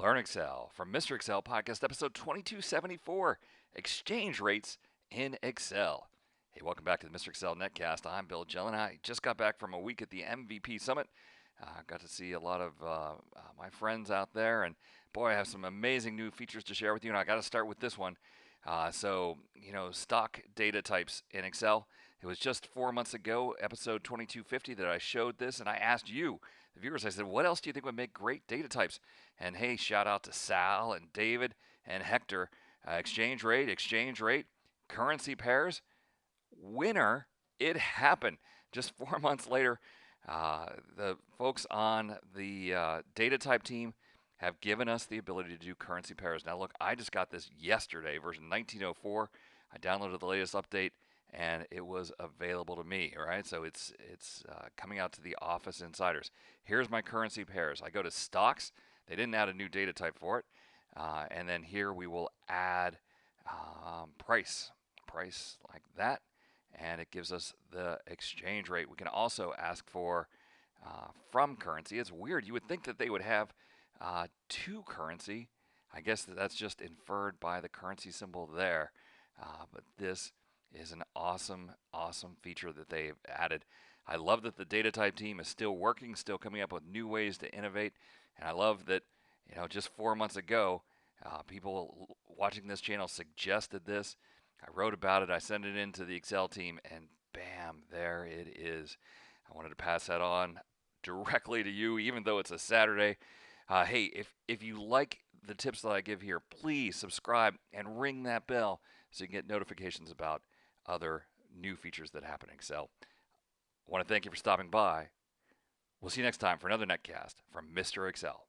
Learn Excel from Mr. Excel podcast episode 2274, Exchange Rates in Excel. Hey, welcome back to the Mr. Excel Netcast. I'm Bill Jelen. I just got back from a week at the MVP Summit. Got to see a lot of my friends out there, and boy, I have some amazing new features to share with you, and I got to start with this one. Stock data types in Excel. It was just 4 months ago, episode 2250, that I showed this, and I asked you, the viewers, I said, what else do you think would make great data types? And hey, shout out to Sal and David and Hector. Exchange rate, currency pairs, winner, it happened. Just 4 months later, the folks on the data type team have given us the ability to do currency pairs. Now, look, I just got this yesterday, version 1904. I downloaded the latest update, and it was available to me. All right, so it's coming out to the office insiders. Here's my currency pairs. I go to stocks. They didn't add a new data type for it, and then here we will add price like that, and it gives us the exchange rate. We can also ask for from currency. It's weird. You would think that they would have to currency. I guess that's just inferred by the currency symbol there. But this is an awesome feature that they've added. I love that the data type team is still working, still coming up with new ways to innovate. And I love that, just 4 months ago, people watching this channel suggested this. I wrote about it. I sent it into the Excel team, and bam, there it is. I wanted to pass that on directly to you, even though it's a Saturday. Hey, if you like the tips that I give here, please subscribe and ring that bell so you can get notifications about other new features that happen in Excel. I want to thank you for stopping by. We'll see you next time for another netcast from Mr. Excel.